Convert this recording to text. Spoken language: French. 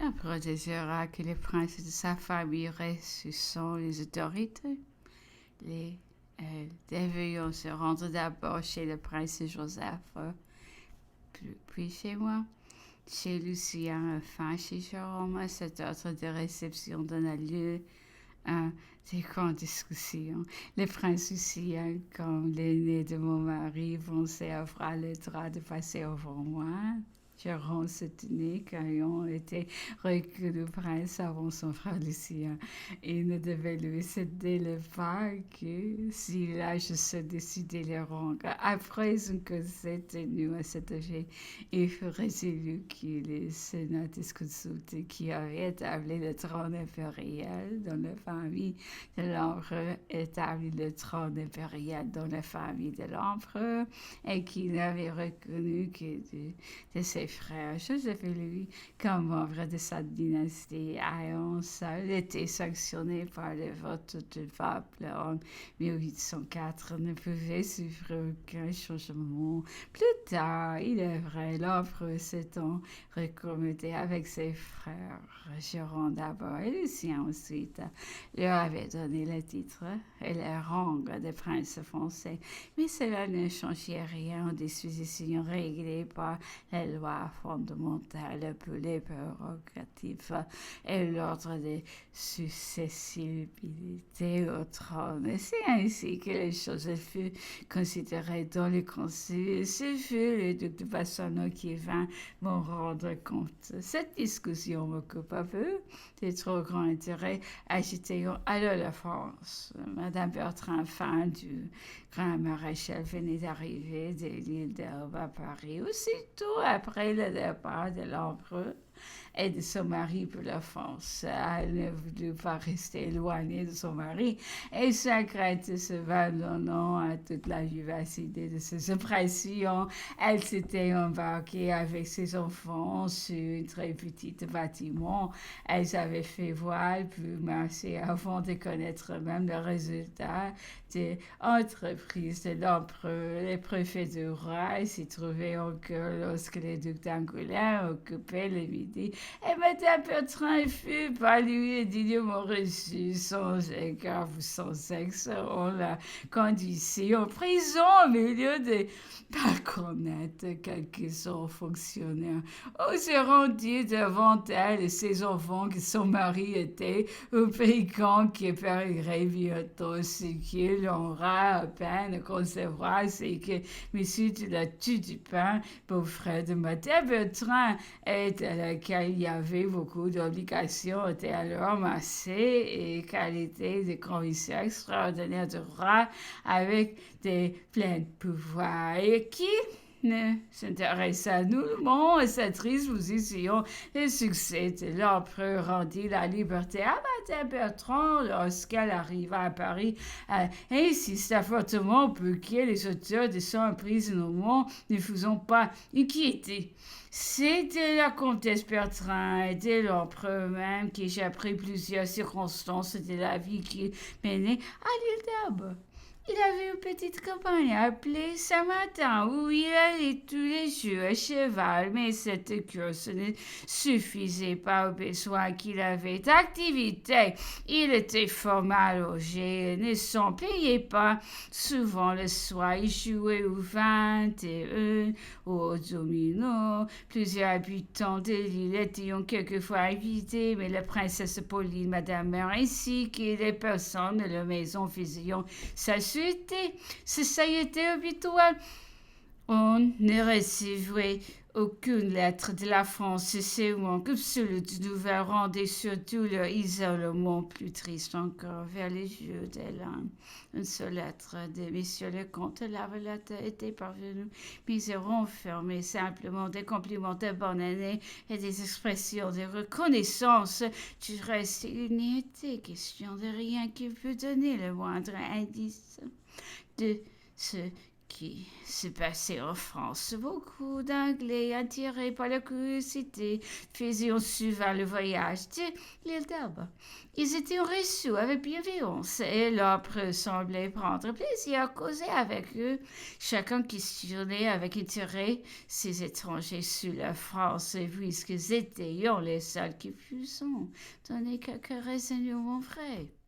Elle protégera que les princes de sa famille ressuscitent les autorités. Devrions se rendre d'abord chez le prince Joseph, puis chez moi, chez Lucien, enfin chez Jérôme. Cette ordre de réception donna lieu à des grandes discussions. Le prince Lucien, comme l'aîné de mon mari, pensait avoir le droit de passer avant moi. Jérôme se tenait qu'ayant été reconnu prince avant son frère Lucien. Il ne devait lui céder le pas que si l'âge se décidait le rendre. Après une cause tenue à cet objet, il fut résolu que les sénatrices consultés qui avaient établi le trône impérial dans la famille de l'empereur établit le trône impérial dans la famille de l'empereur et qui n'avait reconnu que de ses frères Joseph et lui comme membre de sa dynastie ayant seul été sanctionné par le vote du peuple en 1804 ne pouvait suivre aucun changement. Plus tard, il est vrai, l'empereur s'étant recommandé avec ses frères Jérôme d'abord et Lucien ensuite, leur avait donné le titre et le rang de prince français. Mais cela ne changeait rien aux dispositions réglées par les lois fondamentales pour les prérogatives et l'ordre de successibilité au trône. C'est ainsi que les choses furent considérées dans le conseil. Ce fut le duc de Bassano qui vint m'en rendre compte. Cette discussion m'occupe un peu. De trop grand intérêt agitant alors la France. Madame Bertrand, femme du grand maréchal, venait d'arriver de l'île d'Elbe à Paris. Aussitôt après le départ de l'empereur et de son mari pour la France. Elle ne voulut pas rester éloignée de son mari et sa crainte se abandonnant à toute la vivacité de ses impressions, elle s'était embarquée avec ses enfants sur un très petit bâtiment. Elles avaient fait voile puis marcher avant de connaître même le résultat de l'entreprise de l'empereur. Les préfets du roi s'y trouvaient encore lorsque le duc d'Angoulême occupait le midi et Madame Bertrand fut par lui dignement reçue sans égard ou sans sexe. On la conduisit en prison au milieu des balconnettes. Quelques hauts fonctionnaires. On se rendit devant elle et ses enfants que son mari était au brigand qui périrait bientôt. Ce qui l'aura à peine concevoir, c'est que monsieur de la Tudupin, beau-frère de Madame Bertrand, et à laquelle il y avait beaucoup d'obligations, était alors massé et qualité de commissaire extraordinaire du roi avec des pleins pouvoirs et qui ne s'intéresse à nous et cette triste position. Le succès de l'empereur rendit la liberté à Madame Bertrand lorsqu'elle arriva à Paris. Elle insista fortement pour que les auteurs de son emprisonnement ne faisons pas inquiéter. C'était la comtesse Bertrand et de l'empereur même que j'ai appris plusieurs circonstances de la vie qu'il menait à l'île d'Elbe. Il avait une petite campagne appelée Saint-Martin où il allait tous les jours à cheval, mais cette course ne suffisait pas aux besoins qu'il avait d'activité. Il était fort mal logé et ne s'en payait pas. Souvent le soir, il jouait au 21, au domino. Plusieurs habitants de l'île étaient quelquefois invités, mais la princesse Pauline, Madame Mère, ainsi que les personnes de la maison faisaient sa société habituelle. On ne recevait aucune lettre de la France et c'est un manque absolu de nouvelles rendait surtout leur isolement plus triste encore vers les yeux d'Hélène. Une seule lettre de M. le comte Lavalette était parvenue, mais ils renfermait simplement des compliments de bonne année et des expressions de reconnaissance. Du reste, il n'y était question de rien qui pût donner le moindre indice de ce qui s'est passé en France. Beaucoup d'Anglais, attirés par la curiosité, faisaient suivre le voyage de l'île d'Elbe. Ils étaient reçus avec bienveillance et l'empereur semblait prendre plaisir à causer avec eux, chacun questionnait avec intérêt ces étrangers sur la France, puisqu'ils étaient les seuls qui puissent donner quelques renseignements vrais.